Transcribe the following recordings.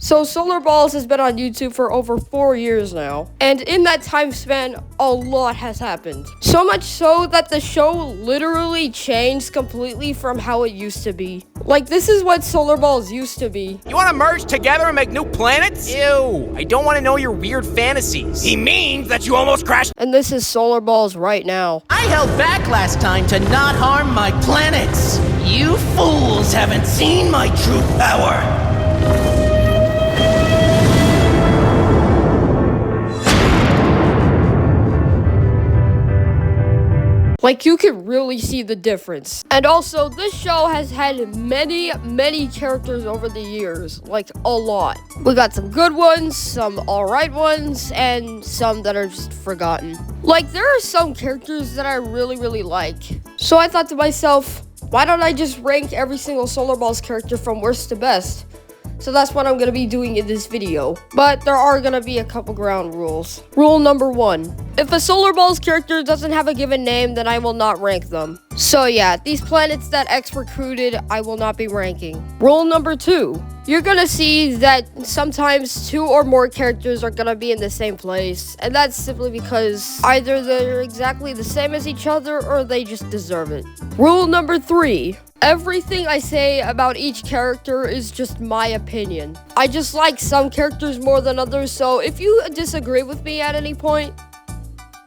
So Solarballs has been on YouTube for over 4 years now, and in that time span, a lot has happened. So much so that the show literally changed completely from how it used to be. Like, this is what Solarballs used to be. You want to merge together and make new planets? Ew, I don't want to know your weird fantasies. He means that you almost crashed. And this is Solarballs right now. I held back last time to not harm my planets. You fools haven't seen my true power. Like, you can really see the difference. And also, this show has had many characters over the years. Like, a lot. We got some good ones, some alright ones, and some that are just forgotten. Like, there are some characters that I really like. So I thought to myself, why don't I just rank every single Solarballs character from worst to best? So that's what I'm going to be doing in this video. But there are going to be a couple ground rules. Rule number 1. If a Solarballs character doesn't have a given name, then I will not rank them. So yeah, these planets that X recruited, I will not be ranking. Rule number 2. You're going to see that sometimes 2 or more characters are going to be in the same place. And that's simply because either they're exactly the same as each other or they just deserve it. Rule number 3. Everything I say about each character is just my opinion. I just like some characters more than others, so if you disagree with me at any point,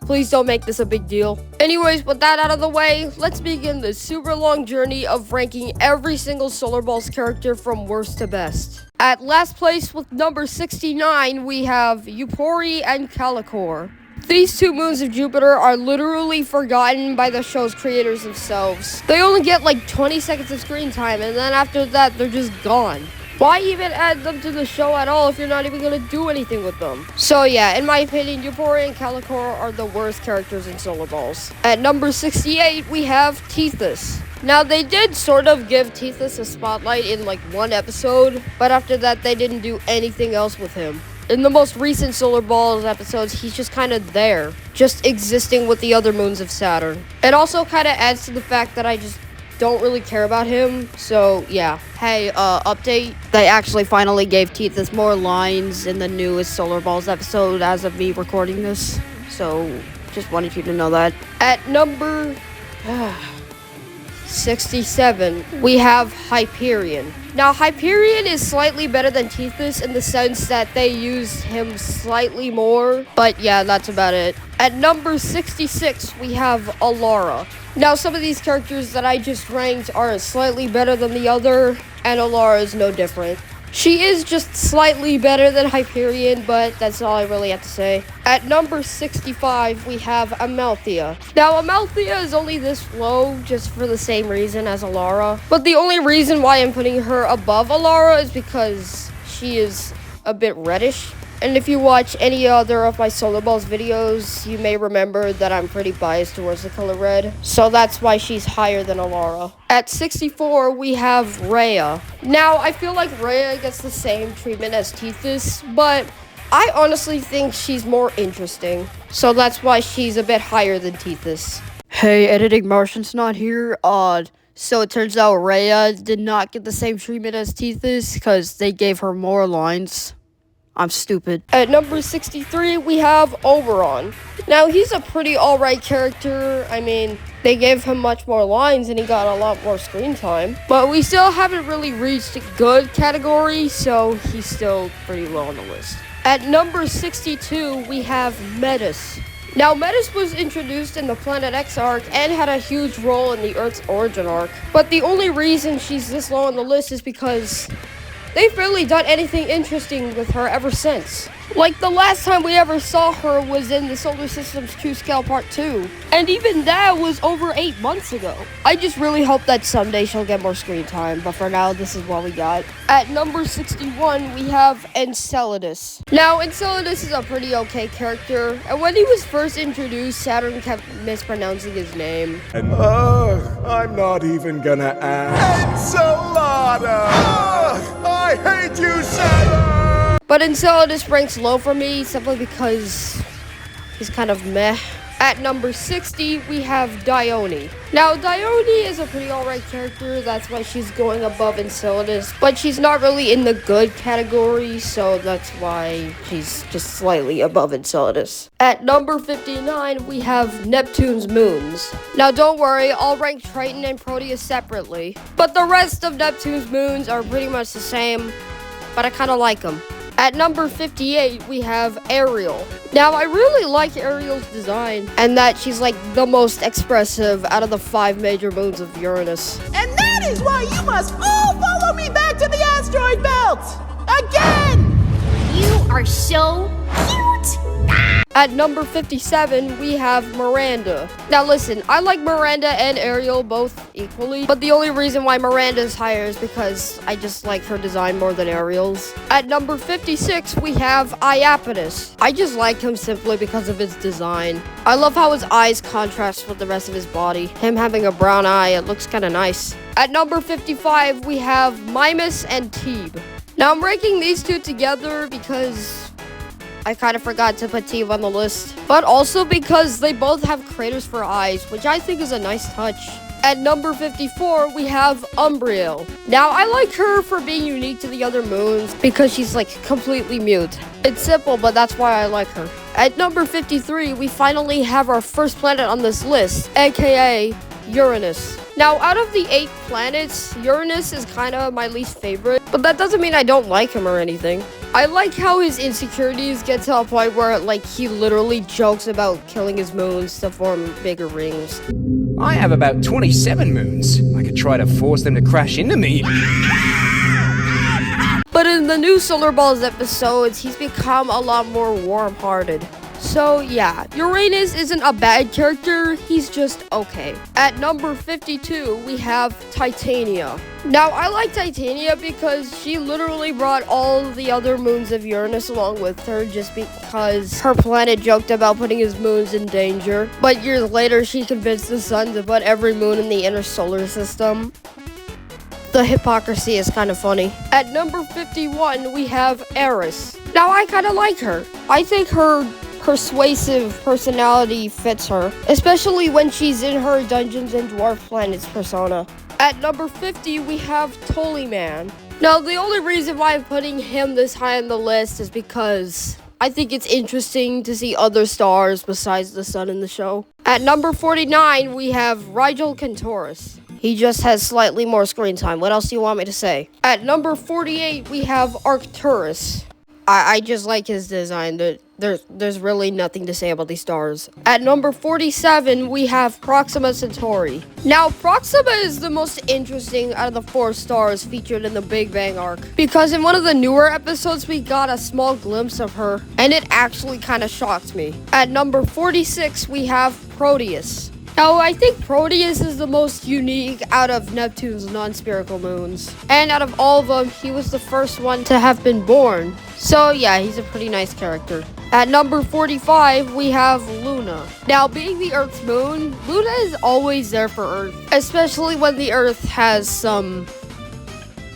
please don't make this a big deal. Anyways, with that out of the way, let's begin this super long journey of ranking every single Solarballs character from worst to best. At last place with number 69, we have Yupori and Calicor. These 2 moons of Jupiter are literally forgotten by the show's creators themselves. They only get like 20 seconds of screen time, and then after that, they're just gone. Why even add them to the show at all if you're not even gonna do anything with them? So yeah, in my opinion, Yupori and Calicor are the worst characters in Solarballs. At number 68, we have Tethys. Now, they did sort of give Tethys a spotlight in like 1 episode, but after that, they didn't do anything else with him. In the most recent Solarballs episodes, he's just kind of there, just existing with the other moons of Saturn. It also kind of adds to the fact that I just don't really care about him, so yeah. Hey, update. They actually finally gave Tethys more lines in the newest Solarballs episode as of me recording this, so just wanted you to know that. At number 67, we have Hyperion. Now, Hyperion is slightly better than Tethys in the sense that they use him slightly more, but yeah, that's about it. At number 66, we have Alara. Now, some of these characters that I just ranked are slightly better than the other, and Alara is no different. She is just slightly better than Hyperion, but that's all I really have to say. At number 65, we have Amalthea. Now, Amalthea is only this low just for the same reason as Alara. But the only reason why I'm putting her above Alara is because she is a bit reddish. And if you watch any other of my Solarballs videos, you may remember that I'm pretty biased towards the color red. So that's why she's higher than Alara. At 64, we have Rhea. Now, I feel like Rhea gets the same treatment as Tethys, but I honestly think she's more interesting. So that's why she's a bit higher than Tethys. Hey, Editing Martian's not here. So it turns out Rhea did not get the same treatment as Tethys because they gave her more lines. I'm stupid. At number 63, we have Oberon. Now, he's a pretty alright character. I mean, they gave him much more lines and he got a lot more screen time. But we still haven't really reached a good category, so he's still pretty low on the list. At number 62, we have Metis. Now, Metis was introduced in the Planet X arc and had a huge role in the Earth's origin arc. But the only reason she's this low on the list is because they've barely done anything interesting with her ever since. Like, the last time we ever saw her was in the Solar System's Q-Scale Part 2. And even that was over 8 months ago. I just really hope that someday she'll get more screen time, but for now, this is what we got. At number 61, we have Enceladus. Now, Enceladus is a pretty okay character, and when he was first introduced, Saturn kept mispronouncing his name. I'm not even gonna ask. Enchilada! I hate you, Saturn! But Enceladus ranks low for me simply because he's kind of meh. At number 60, we have Dione. Now, Dione is a pretty alright character, that's why she's going above Enceladus, but she's not really in the good category, so that's why she's just slightly above Enceladus. At number 59, we have Neptune's moons. Now, don't worry, I'll rank Triton and Proteus separately, but the rest of Neptune's moons are pretty much the same, but I kind of like them. At number 58, we have Ariel. Now, I really like Ariel's design, and that she's like the most expressive out of the 5 major moons of Uranus. And that is why you must all follow me back to the asteroid belt! Again! You are so cute! At number 57, we have Miranda. Now listen, I like Miranda and Ariel both equally, but the only reason why Miranda's higher is because I just like her design more than Ariel's. At number 56, we have Iapetus. I just like him simply because of his design. I love how his eyes contrast with the rest of his body. Him having a brown eye, it looks kind of nice. At number 55, we have Mimas and Tebe. Now I'm ranking these two together because I kind of forgot to put Tebe on the list, but also because they both have craters for eyes, which I think is a nice touch. At number 54, we have Umbriel. Now, I like her for being unique to the other moons because she's like completely mute. It's simple, but that's why I like her. At number 53, we finally have our first planet on this list, aka Uranus. Now, out of the 8 planets, Uranus is kind of my least favorite, but that doesn't mean I don't like him or anything. I like how his insecurities get to a point where, like, he literally jokes about killing his moons to form bigger rings. I have about 27 moons. I could try to force them to crash into me. But in the new Solarballs episodes, he's become a lot more warm-hearted. So yeah, Uranus isn't a bad character, he's just okay. At number 52, we have Titania. Now, I like Titania because she literally brought all the other moons of Uranus along with her just because her planet joked about putting his moons in danger. But years later, she convinced the sun to put every moon in the inner solar system. The hypocrisy is kind of funny. At number 51, we have Eris. Now, I kind of like her. I think her persuasive personality fits her, especially when she's in her Dungeons and Dwarf Planets persona. At number 50, we have Toliman. Now, the only reason why I'm putting him this high on the list is because I think it's interesting to see other stars besides the sun in the show. At number 49, we have Rigel Kentaurus. He just has slightly more screen time. What else do you want me to say? At number 48, we have Arcturus. I just like his design. There's really nothing to say about these stars. At number 47, we have Proxima Centauri. Now, Proxima is the most interesting out of the 4 stars featured in the Big Bang arc, because in one of the newer episodes, we got a small glimpse of her, and it actually kind of shocked me. At number 46, we have Proteus. Now, I think Proteus is the most unique out of Neptune's non-spherical moons. And out of all of them, he was the first one to have been born. So yeah, he's a pretty nice character. At number 45, we have Luna. Now, being the Earth's moon, Luna is always there for Earth, especially when the Earth has some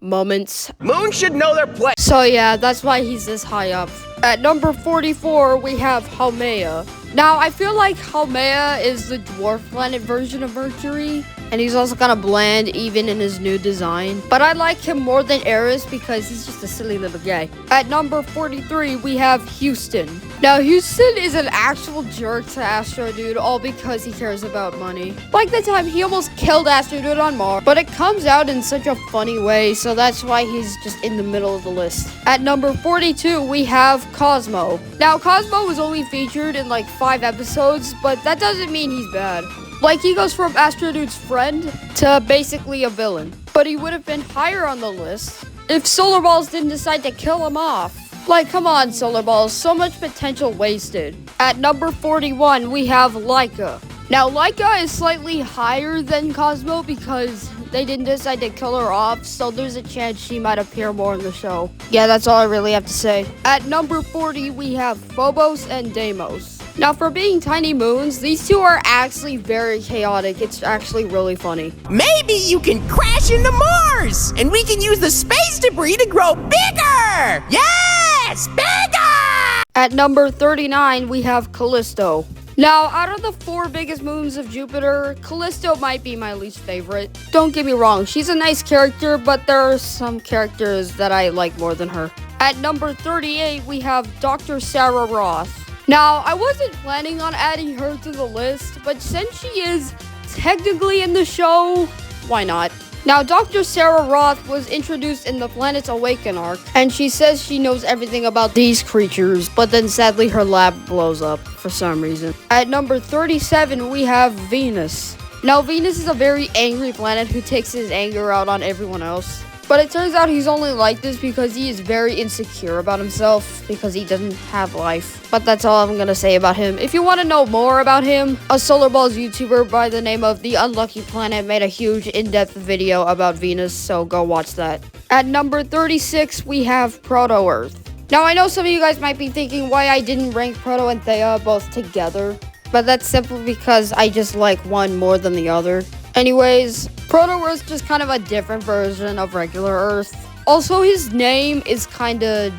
moments. Moons should know their place. So yeah, that's why he's this high up. At number 44, we have Haumea. Now, I feel like Haumea is the dwarf planet version of Mercury, and he's also kind of bland even in his new design. But I like him more than Eris because he's just a silly little guy. At number 43, we have Houston. Now, Houston is an actual jerk to Astro Dude, all because he cares about money. Like the time he almost killed Astro Dude on Mars, but it comes out in such a funny way, so that's why he's just in the middle of the list. At number 42, we have Cosmo. Now, Cosmo was only featured in like 5 episodes, but that doesn't mean he's bad. Like, he goes from Astro Dude's friend to basically a villain. But he would have been higher on the list if Solarballs didn't decide to kill him off. Like, come on, Solarballs, so much potential wasted. At number 41, we have Laika. Now, Laika is slightly higher than Cosmo because they didn't decide to kill her off, so there's a chance she might appear more in the show. Yeah, that's all I really have to say. At number 40, we have Phobos and Deimos. Now, for being tiny moons, these two are actually very chaotic. It's actually really funny. Maybe you can crash into Mars, and we can use the space debris to grow bigger! Yes, bigger! At number 39, we have Callisto. Now, out of the 4 biggest moons of Jupiter, Callisto might be my least favorite. Don't get me wrong, she's a nice character, but there are some characters that I like more than her. At number 38, we have Dr. Sarah Roth. Now, I wasn't planning on adding her to the list, but since she is technically in the show, why not? Now, Dr. Sarah Roth was introduced in the Planet's Awaken arc, and she says she knows everything about these creatures, but then sadly her lab blows up for some reason. At number 37, we have Venus. Now, Venus is a very angry planet who takes his anger out on everyone else. But it turns out he's only like this because he is very insecure about himself because he doesn't have life. But that's all I'm gonna say about him. If you want to know more about him, a Solarballs YouTuber by the name of The Unlucky Planet made a huge in-depth video about Venus, so go watch that. At number 36, we have Proto-Earth. Now, I know some of you guys might be thinking why I didn't rank Proto and Theia both together, but that's simply because I just like one more than the other. Anyways, Proto-Earth's just kind of a different version of regular Earth. Also, his name is kinda,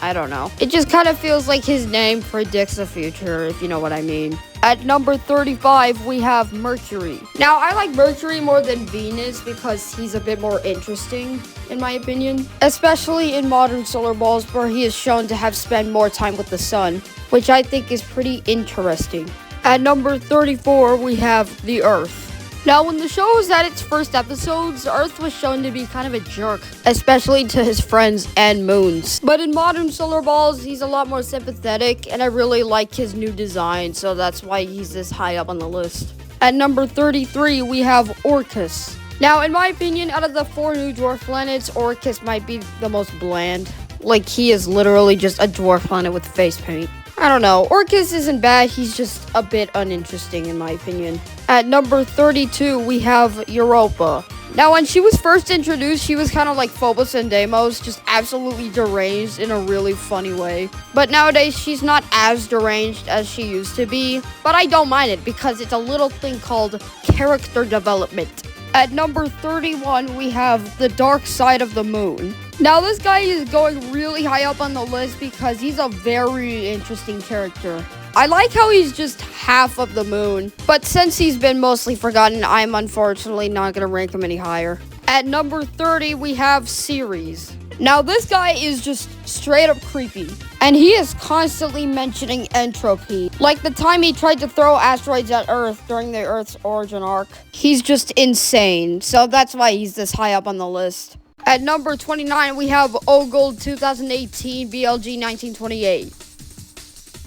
I don't know. It just kind of feels like his name predicts the future, if you know what I mean. At number 35, we have Mercury. Now, I like Mercury more than Venus because he's a bit more interesting, in my opinion. Especially in modern Solarballs, where he is shown to have spent more time with the sun, which I think is pretty interesting. At number 34, we have the Earth. Now, when the show was at its first episodes, Earth was shown to be kind of a jerk, especially to his friends and moons. But in modern Solarballs, he's a lot more sympathetic, and I really like his new design, so that's why he's this high up on the list. At number 33, we have Orcus. Now, in my opinion, out of the 4 new dwarf planets, Orcus might be the most bland. Like, he is literally just a dwarf planet with face paint. I don't know, Orcus isn't bad, he's just a bit uninteresting in my opinion. At number 32, we have Europa. Now, when she was first introduced, she was kind of like Phobos and Deimos, just absolutely deranged in a really funny way. But nowadays, she's not as deranged as she used to be, but I don't mind it because it's a little thing called character development. At number 31, we have the Dark Side of the Moon. Now, this guy is going really high up on the list because he's a very interesting character. I like how he's just half of the moon, but since he's been mostly forgotten, I'm unfortunately not going to rank him any higher. At number 30, we have Ceres. Now, this guy is just straight up creepy, and he is constantly mentioning entropy. Like the time he tried to throw asteroids at Earth during the Earth's origin arc. He's just insane, so that's why he's this high up on the list. At number 29, we have Ogle 2018 BLG 1928.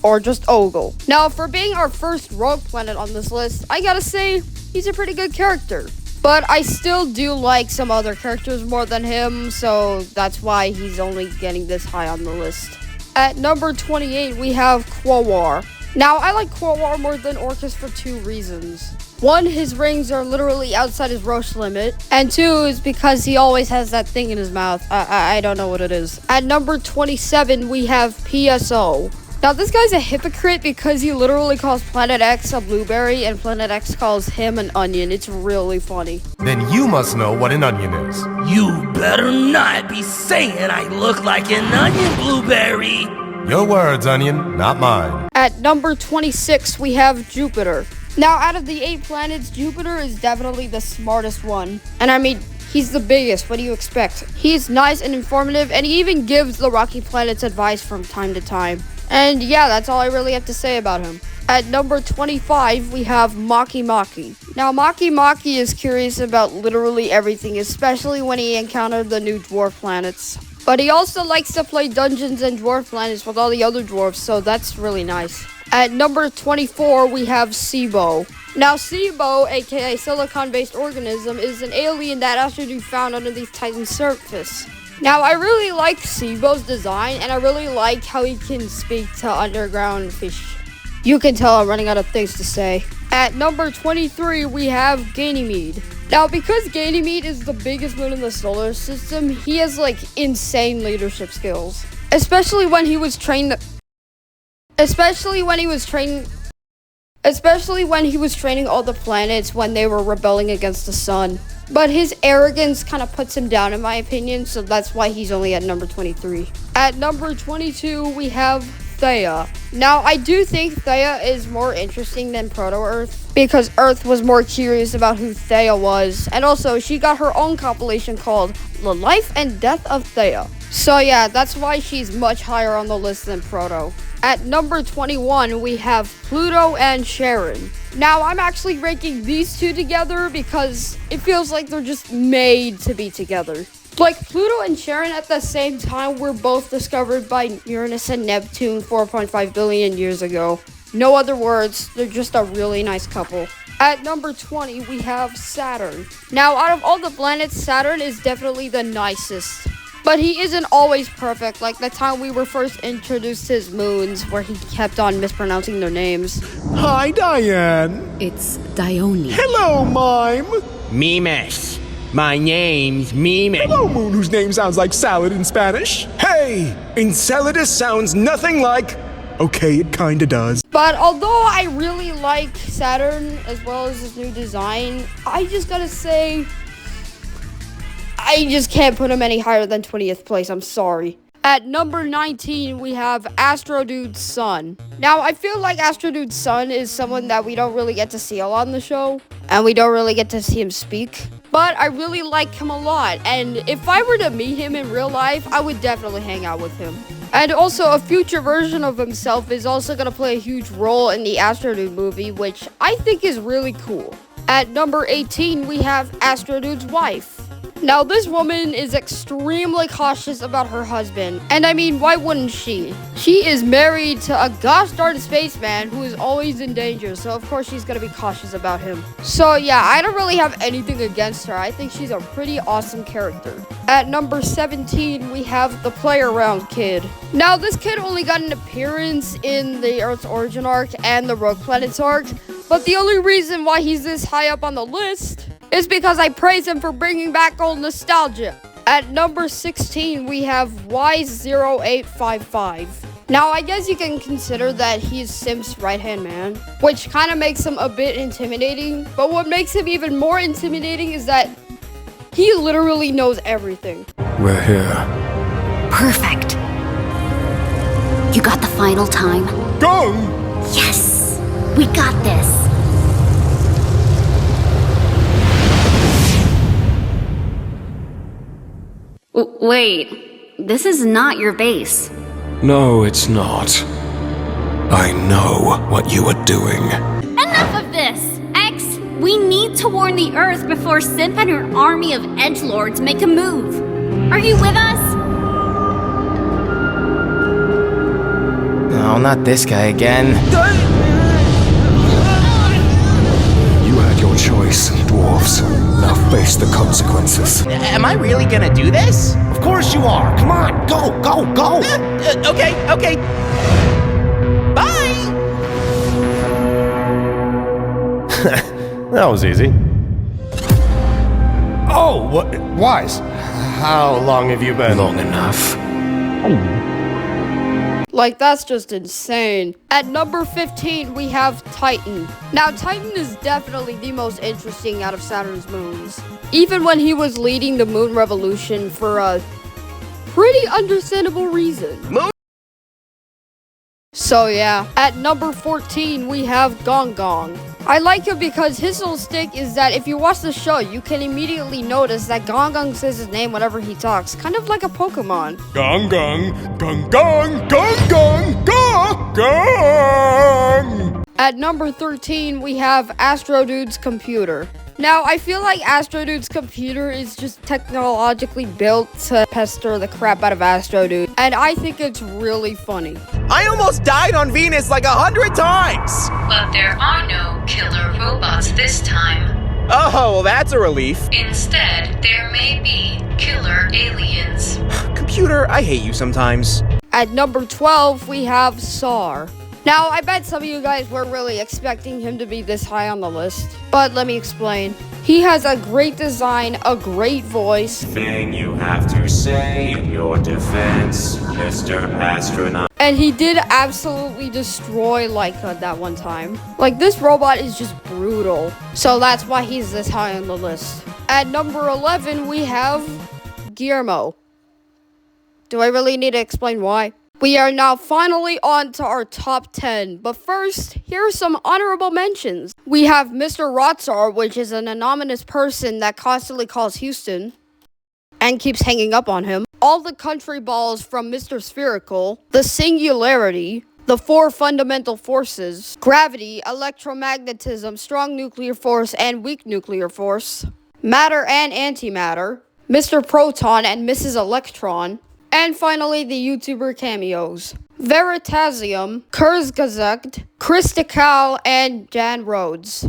Or just Ogle. Now, for being our first rogue planet on this list, I gotta say, he's a pretty good character. But I still do like some other characters more than him, so that's why he's only getting this high on the list. At number 28, we have Quawar. Now, I like Quawar more than Orcus for 2 reasons. 1, his rings are literally outside his Roche limit. And 2 is because he always has that thing in his mouth. I don't know what it is. At number 27, we have PSO. Now, this guy's a hypocrite because he literally calls Planet X a blueberry and Planet X calls him an onion. It's really funny. Then you must know what an onion is. You better not be saying I look like an onion, Blueberry. Your words, onion, not mine. At number 26, we have Jupiter. Now, out of the 8 planets, Jupiter is definitely the smartest one. And I mean, he's the biggest. What do you expect? He's nice and informative, and he even gives the rocky planets advice from time to time. And yeah, that's all I really have to say about him. At number 25, we have Maki Maki. Now, Maki Maki is curious about literally everything, especially when he encountered the new dwarf planets. But he also likes to play dungeons and dwarf planets with all the other dwarves, so that's really nice. At number 24, we have Sibo. Now, Sibo, aka silicon-based organism, is an alien that has to be found underneath Titan's surface. Now, I really like Sibo's design, and I really like how he can speak to underground fish. You can tell I'm running out of things to say. At number 23, we have Ganymede. Now, because Ganymede is the biggest moon in the solar system, he has, like, insane leadership skills. Especially when he was training all the planets when they were rebelling against the sun. But his arrogance kind of puts him down, in my opinion, so that's why he's only at number 23. At number 22, we have Thea. Now, I do think Thea is more interesting than Proto-Earth because Earth was more curious about who Thea was, and also she got her own compilation called The Life and Death of Thea. So yeah, that's why she's much higher on the list than Proto. At number 21, we have Pluto and Sharon. Now, I'm actually ranking these two together because it feels like they're just made to be together. Like, Pluto and Sharon at the same time were both discovered by Uranus and Neptune 4.5 billion years ago. No other words, they're just a really nice couple. At number 20, we have Saturn. Now, out of all the planets, Saturn is definitely the nicest. But he isn't always perfect, like the time we were first introduced to his moons, where he kept on mispronouncing their names. Hi, Diane. It's Dione. Hello, Mime. Mimes. My name's Mimes. Hello, Moon, whose name sounds like salad in Spanish. Hey, Enceladus sounds nothing like... Okay, it kinda does. But although I really like Saturn, as well as his new design, I just gotta say... I just can't put him any higher than 20th place, I'm sorry. At number 19, we have Astrodude's son. Now, I feel like Astrodude's son is someone that we don't really get to see a lot on the show, and we don't really get to see him speak. But I really like him a lot, and if I were to meet him in real life, I would definitely hang out with him. And also, a future version of himself is also going to play a huge role in the Astrodude movie, which I think is really cool. At number 18, we have Astrodude's wife. Now, this woman is extremely cautious about her husband. And I mean, why wouldn't she? She is married to a gosh darn spaceman who is always in danger. So, of course, she's going to be cautious about him. So, yeah, I don't really have anything against her. I think she's a pretty awesome character. At number 17, we have the Play-Around Kid. Now, this kid only got an appearance in the Earth's Origin arc and the Rogue Planets arc. But the only reason why he's this high up on the list is because I praise him for bringing back old nostalgia. At number 16, we have Y0855. Now, I guess you can consider that he's Simp's right-hand man, which kind of makes him a bit intimidating. But what makes him even more intimidating is that he literally knows everything. We're here. Perfect. You got the final time? Go! Yes! We got this! Wait, this is not your base. No, it's not. I know what you are doing. Enough of this! X, we need to warn the Earth before Simp and her army of edgelords make a move. Are you with us? No, not this guy again. You had your choice, dwarves. Now face the consequences. Am I really gonna do this? Of course you are. Come on, go, go, go. Okay. Bye! That was easy. Oh, what? Wise. How long have you been? Long enough. Like, that's just insane. At number 15, we have Titan. Now, Titan is definitely the most interesting out of Saturn's moons. Even when he was leading the moon revolution for a pretty understandable reason. So yeah, at number 14, we have Gong Gong. I like him because his little stick is that if you watch the show, you can immediately notice that Gong Gong says his name whenever he talks, kind of like a Pokemon. Gong gong, gong gong, gong gong, gong gong. At number 13, we have Astrodude's computer. Now, I feel like Astrodude's computer is just technologically built to pester the crap out of Astrodude, and I think it's really funny. I almost died on Venus like 100 times! But there are no killer robots this time. Oh, well, that's a relief. Instead, there may be killer aliens. Computer, I hate you sometimes. At number 12, we have Sar. Now, I bet some of you guys weren't really expecting him to be this high on the list, but let me explain. He has a great design, a great voice. Thing you have to say in your defense, Mr. Astronaut. And he did absolutely destroy Laika that one time. Like, this robot is just brutal. So that's why he's this high on the list. At number 11, we have Guillermo. Do I really need to explain why? We are now finally on to our top 10, but first, here are some honorable mentions. We have Mr. Rotsar, which is an anonymous person that constantly calls Houston and keeps hanging up on him. All the country balls from Mr. Spherical, the singularity, the four fundamental forces, gravity, electromagnetism, strong nuclear force, and weak nuclear force, matter and antimatter, Mr. Proton and Mrs. Electron, and finally, the YouTuber cameos. Veritasium, Kurzgesagt, Christical, and Jan Rhodes.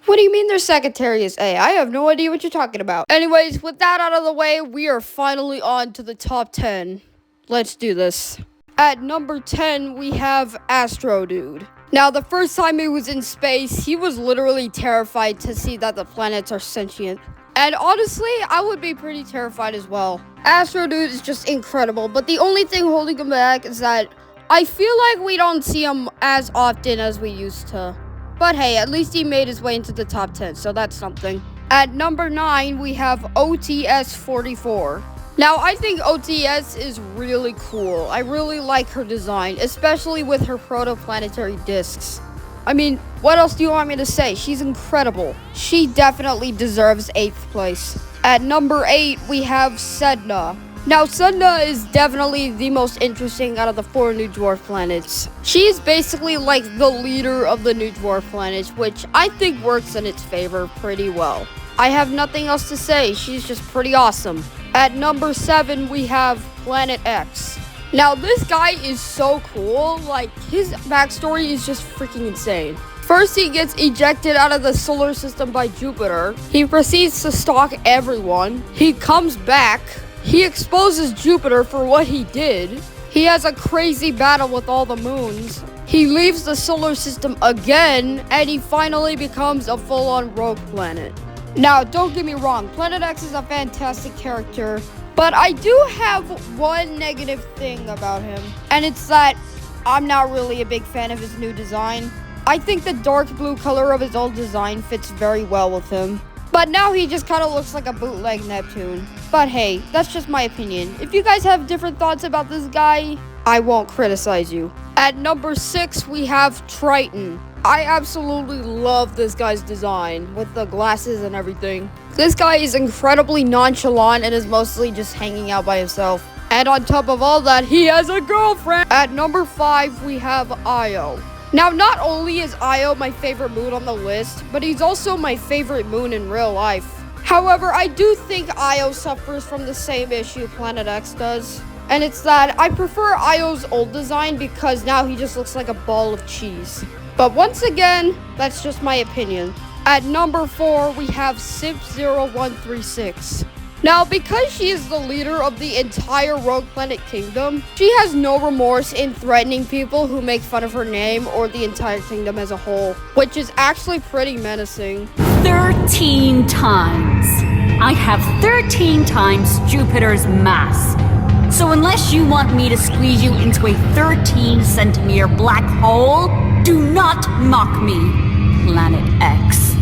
What do you mean their secretary is A? I have no idea what you're talking about. Anyways, with that out of the way, we are finally on to the top 10. Let's do this. At number 10, we have Astro Dude. Now, the first time he was in space, he was literally terrified to see that the planets are sentient. And honestly, I would be pretty terrified as well. Astro Dude is just incredible, but the only thing holding him back is that I feel like we don't see him as often as we used to. But hey, at least he made his way into the top 10, so that's something. At number 9, we have OTS 44. Now, I think OTS is really cool. I really like her design, especially with her protoplanetary discs. I mean, what else do you want me to say? She's incredible. She definitely deserves 8th place. At number 8, we have Sedna. Now, Sedna is definitely the most interesting out of the 4 new dwarf planets. She is basically like the leader of the new dwarf planets, which I think works in its favor pretty well. I have nothing else to say. She's just pretty awesome. At number 7, we have Planet X. Now, this guy is so cool. Like, his backstory is just freaking insane. First, he gets ejected out of the solar system by Jupiter. He proceeds to stalk everyone. He comes back. He exposes Jupiter for what he did. He has a crazy battle with all the moons. He leaves the solar system again, and he finally becomes a full-on rogue planet. Now, don't get me wrong, Planet X is a fantastic character, but I do have one negative thing about him, and it's that I'm not really a big fan of his new design. I think the dark blue color of his old design fits very well with him, but now he just kind of looks like a bootleg Neptune. But hey, that's just my opinion. If you guys have different thoughts about this guy, I won't criticize you. At number 6, we have Triton. I absolutely love this guy's design with the glasses and everything. This guy is incredibly nonchalant and is mostly just hanging out by himself. And on top of all that, he has a girlfriend. At number 5, we have Io. Now, not only is Io my favorite moon on the list, but he's also my favorite moon in real life. However, I do think Io suffers from the same issue Planet X does. And it's that I prefer Io's old design because now he just looks like a ball of cheese. But once again, that's just my opinion. At number 4, we have Simp0136. Now, because she is the leader of the entire Rogue Planet Kingdom, she has no remorse in threatening people who make fun of her name or the entire kingdom as a whole, which is actually pretty menacing. 13 times. I have 13 times Jupiter's mass. So unless you want me to squeeze you into a 13-centimeter black hole, do not mock me, Planet X.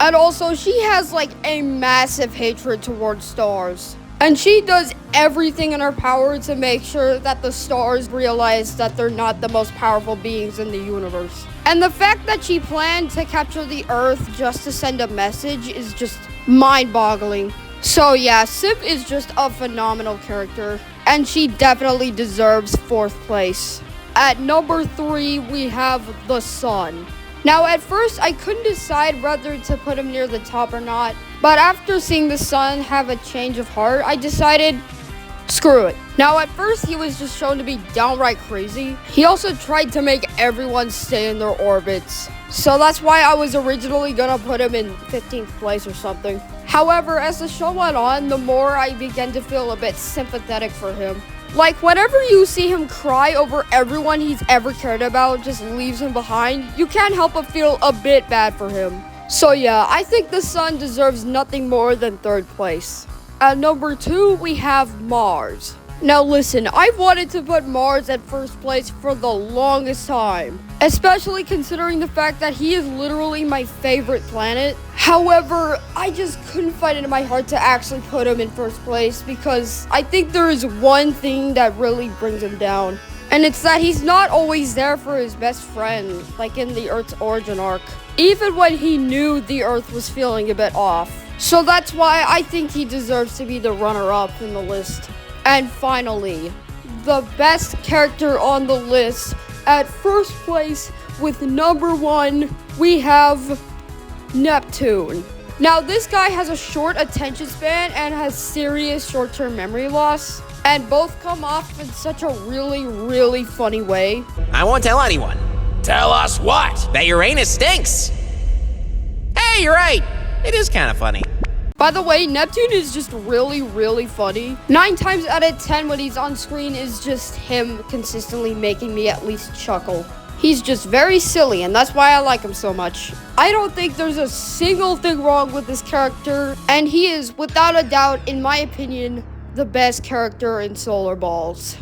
And also, she has like a massive hatred towards stars. And she does everything in her power to make sure that the stars realize that they're not the most powerful beings in the universe. And the fact that she planned to capture the Earth just to send a message is just mind-boggling. So yeah, Simp is just a phenomenal character, and she definitely deserves 4th place. At number 3, we have the Sun. Now, at first, I couldn't decide whether to put him near the top or not, but after seeing the Sun have a change of heart, I decided, screw it. Now, at first, he was just shown to be downright crazy. He also tried to make everyone stay in their orbits. So that's why I was originally gonna put him in 15th place or something. However, as the show went on, the more I began to feel a bit sympathetic for him. Like, whenever you see him cry over everyone he's ever cared about just leaves him behind, you can't help but feel a bit bad for him. So yeah, I think the Sun deserves nothing more than 3rd place. At number 2, we have Mars. Now listen, I've wanted to put Mars at first place for the longest time, especially considering the fact that he is literally my favorite planet. However, I just couldn't find it in my heart to actually put him in first place because I think there is one thing that really brings him down. And it's that he's not always there for his best friend, like in the Earth's origin arc, even when he knew the Earth was feeling a bit off. So that's why I think he deserves to be the runner-up in the list. And finally, the best character on the list, at first place with number 1, we have Neptune. Now this guy has a short attention span and has serious short-term memory loss, and both come off in such a really funny way. I won't tell anyone. Tell us what? That Uranus stinks. Hey, you're right. It is kind of funny. By the way, Neptune is just really funny. 9 times out of 10 when he's on screen is just him consistently making me at least chuckle. He's just very silly, and that's why I like him so much. I don't think there's a single thing wrong with this character, and he is, without a doubt, in my opinion, the best character in Solarballs.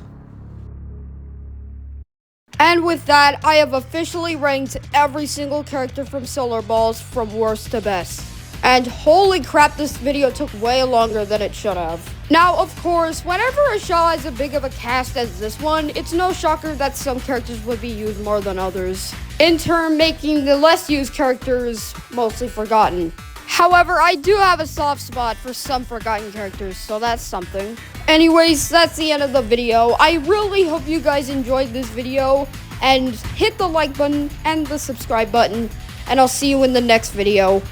And with that, I have officially ranked every single character from Solarballs from worst to best. And holy crap, this video took way longer than it should have. Now, of course, whenever a show has as big of a cast as this one, it's no shocker that some characters would be used more than others, in turn making the less used characters mostly forgotten. However, I do have a soft spot for some forgotten characters, so that's something. Anyways, that's the end of the video. I really hope you guys enjoyed this video, and hit the like button and the subscribe button, and I'll see you in the next video.